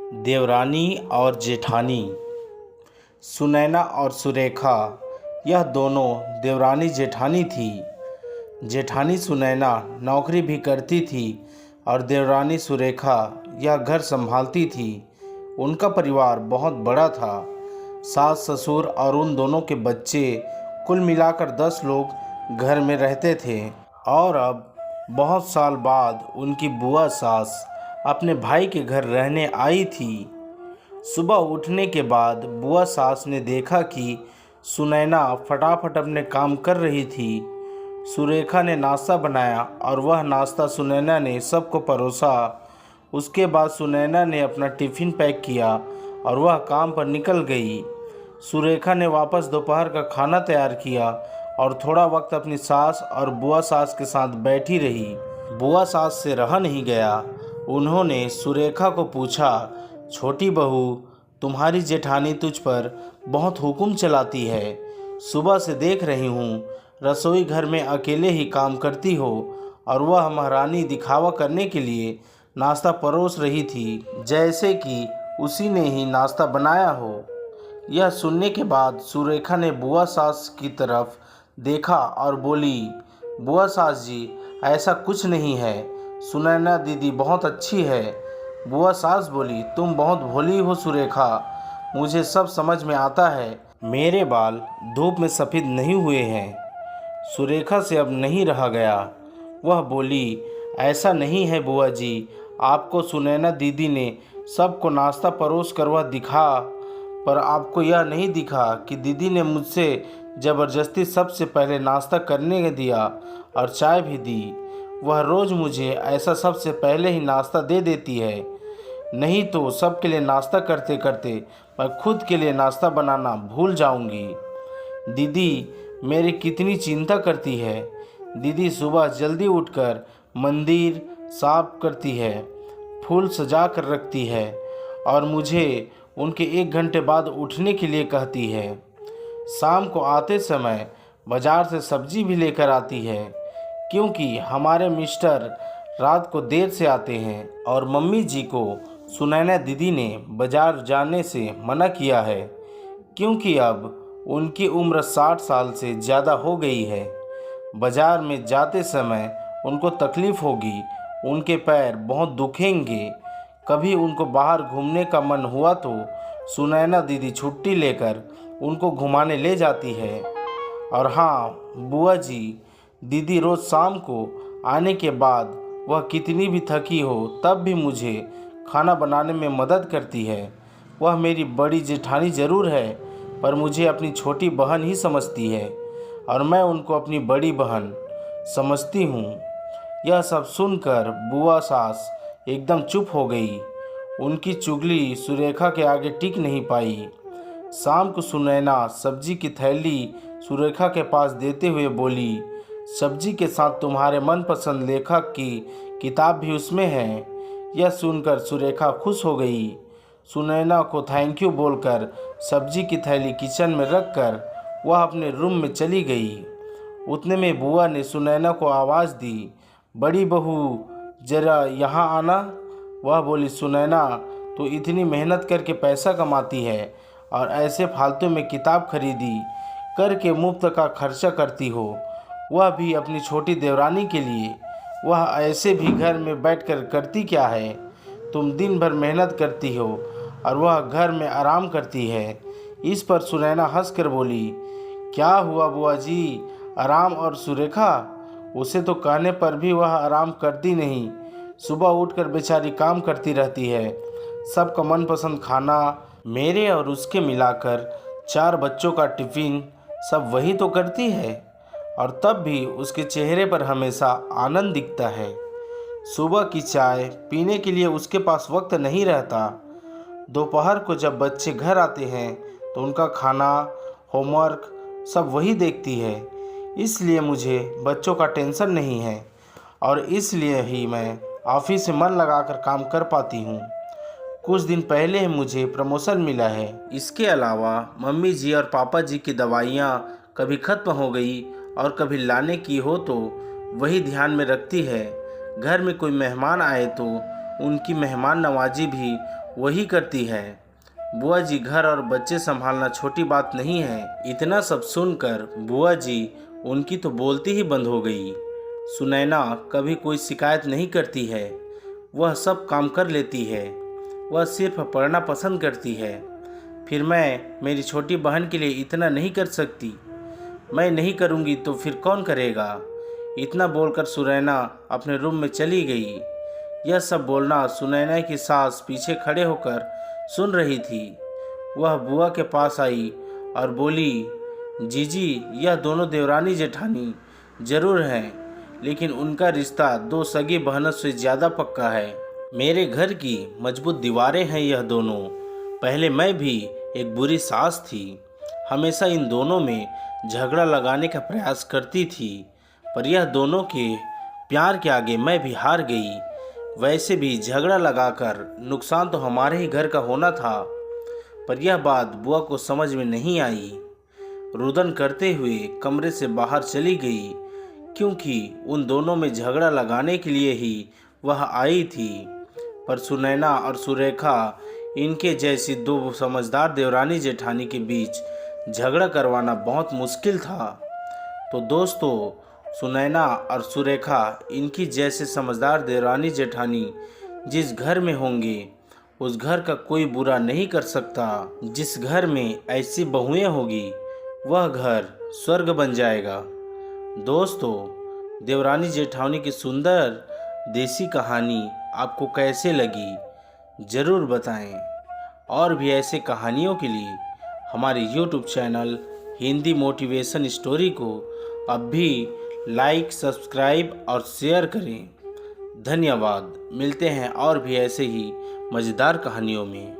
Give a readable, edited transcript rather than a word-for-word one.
देवरानी और जेठानी। सुनैना और सुरेखा यह दोनों देवरानी जेठानी थी। जेठानी सुनैना नौकरी भी करती थी और देवरानी सुरेखा यह घर संभालती थी। उनका परिवार बहुत बड़ा था। सास ससुर और उन दोनों के बच्चे, कुल मिलाकर 10 लोग घर में रहते थे। और अब बहुत साल बाद उनकी बुआ सास अपने भाई के घर रहने आई थी। सुबह उठने के बाद बुआ सास ने देखा कि सुनैना फटाफट अपने काम कर रही थी। सुरेखा ने नाश्ता बनाया और वह नाश्ता सुनैना ने सबको परोसा। उसके बाद सुनैना ने अपना टिफ़िन पैक किया और वह काम पर निकल गई। सुरेखा ने वापस दोपहर का खाना तैयार किया और थोड़ा वक्त अपनी सास और बुआ सास के साथ बैठी रही। बुआ सास से रहा नहीं गया। उन्होंने सुरेखा को पूछा, छोटी बहू, तुम्हारी जेठानी तुझ पर बहुत हुक्म चलाती है। सुबह से देख रही हूँ रसोई घर में अकेले ही काम करती हो और वह महारानी दिखावा करने के लिए नाश्ता परोस रही थी, जैसे कि उसी ने ही नाश्ता बनाया हो। यह सुनने के बाद सुरेखा ने बुआ सास की तरफ देखा और बोली, बुआ सास जी, ऐसा कुछ नहीं है। सुनैना दीदी बहुत अच्छी है। बुआ सास बोली, तुम बहुत भोली हो सुरेखा, मुझे सब समझ में आता है। मेरे बाल धूप में सफ़ेद नहीं हुए हैं। सुरेखा से अब नहीं रहा गया। वह बोली, ऐसा नहीं है बुआ जी, आपको सुनैना दीदी ने सबको नाश्ता परोस कर वह दिखा, पर आपको यह नहीं दिखा कि दीदी ने मुझसे ज़बरदस्ती सबसे पहले नाश्ता करने दिया और चाय भी दी। वह रोज़ मुझे ऐसा सबसे पहले ही नाश्ता दे देती है, नहीं तो सबके लिए नाश्ता करते करते मैं खुद के लिए नाश्ता बनाना भूल जाऊंगी। दीदी मेरी कितनी चिंता करती है। दीदी सुबह जल्दी उठकर मंदिर साफ करती है, फूल सजा कर रखती है और मुझे उनके 1 घंटे बाद उठने के लिए कहती है। शाम को आते समय बाज़ार से सब्जी भी लेकर आती है, क्योंकि हमारे मिस्टर रात को देर से आते हैं और मम्मी जी को सुनैना दीदी ने बाज़ार जाने से मना किया है, क्योंकि अब उनकी उम्र 60 साल से ज़्यादा हो गई है। बाज़ार में जाते समय उनको तकलीफ़ होगी, उनके पैर बहुत दुखेंगे। कभी उनको बाहर घूमने का मन हुआ तो सुनैना दीदी छुट्टी लेकर उनको घुमाने ले जाती है। और हाँ बुआ जी, दीदी रोज़ शाम को आने के बाद वह कितनी भी थकी हो तब भी मुझे खाना बनाने में मदद करती है। वह मेरी बड़ी जेठानी ज़रूर है, पर मुझे अपनी छोटी बहन ही समझती है और मैं उनको अपनी बड़ी बहन समझती हूँ। यह सब सुनकर बुआ सास एकदम चुप हो गई। उनकी चुगली सुरेखा के आगे टिक नहीं पाई। शाम को सुनैना सब्जी की थैली सुरेखा के पास देते हुए बोली, सब्जी के साथ तुम्हारे मनपसंद लेखक की किताब भी उसमें है। यह सुनकर सुरेखा खुश हो गई। सुनैना को थैंक यू बोलकर सब्जी की थैली किचन में रखकर वह अपने रूम में चली गई। उतने में बुआ ने सुनैना को आवाज़ दी, बड़ी बहू ज़रा यहाँ आना। वह बोली, सुनैना, तो इतनी मेहनत करके पैसा कमाती है और ऐसे फालतू में किताब खरीदी करके मुफ्त का खर्चा करती हो, वह भी अपनी छोटी देवरानी के लिए। वह ऐसे भी घर में बैठकर करती क्या है? तुम दिन भर मेहनत करती हो और वह घर में आराम करती है। इस पर सुनैना हंसकर बोली, क्या हुआ बुआ जी, आराम? और सुरेखा, उसे तो कहने पर भी वह आराम करती नहीं। सुबह उठकर बेचारी काम करती रहती है। सबका मनपसंद खाना, मेरे और उसके मिलाकर 4 बच्चों का टिफ़िन सब वही तो करती है, और तब भी उसके चेहरे पर हमेशा आनंद दिखता है। सुबह की चाय पीने के लिए उसके पास वक्त नहीं रहता। दोपहर को जब बच्चे घर आते हैं तो उनका खाना, होमवर्क सब वही देखती है। इसलिए मुझे बच्चों का टेंशन नहीं है और इसलिए ही मैं ऑफिस से मन लगाकर काम कर पाती हूँ। कुछ दिन पहले ही मुझे प्रमोशन मिला है। इसके अलावा मम्मी जी और पापा जी की दवाइयाँ कभी ख़त्म हो गई और कभी लाने की हो तो वही ध्यान में रखती है। घर में कोई मेहमान आए तो उनकी मेहमान नवाजी भी वही करती है। बुआ जी, घर और बच्चे संभालना छोटी बात नहीं है। इतना सब सुनकर बुआ जी उनकी तो बोलती ही बंद हो गई। सुनैना कभी कोई शिकायत नहीं करती है, वह सब काम कर लेती है। वह सिर्फ पढ़ना पसंद करती है। फिर मैं मेरी छोटी बहन के लिए इतना नहीं कर सकती? मैं नहीं करूँगी तो फिर कौन करेगा? इतना बोलकर सुनैना अपने रूम में चली गई। यह सब बोलना सुनैना की सास पीछे खड़े होकर सुन रही थी। वह बुआ के पास आई और बोली, जीजी, यह दोनों देवरानी जेठानी जरूर हैं, लेकिन उनका रिश्ता दो सगी बहनों से ज़्यादा पक्का है। मेरे घर की मजबूत दीवारें हैं यह दोनों। पहले मैं भी एक बुरी सास थी, हमेशा इन दोनों में झगड़ा लगाने का प्रयास करती थी, पर यह दोनों के प्यार के आगे मैं भी हार गई। वैसे भी झगड़ा लगाकर नुकसान तो हमारे ही घर का होना था, पर यह बात बुआ को समझ में नहीं आई। रुदन करते हुए कमरे से बाहर चली गई, क्योंकि उन दोनों में झगड़ा लगाने के लिए ही वह आई थी। पर सुनैना और सुरेखा, इनके जैसी दो समझदार देवरानी जेठानी के बीच झगड़ा करवाना बहुत मुश्किल था। तो दोस्तों, सुनैना और सुरेखा, इनकी जैसे समझदार देवरानी जेठानी जिस घर में होंगे, उस घर का कोई बुरा नहीं कर सकता। जिस घर में ऐसी बहुएं होगी, वह घर स्वर्ग बन जाएगा। दोस्तों, देवरानी जेठानी की सुंदर देसी कहानी आपको कैसे लगी, ज़रूर बताएं। और भी ऐसे कहानियों के लिए हमारे YouTube channel Hindi motivation story को अब भी लाइक, सब्सक्राइब और शेयर करें। धन्यवाद। मिलते हैं और भी ऐसे ही मज़ेदार कहानियों में।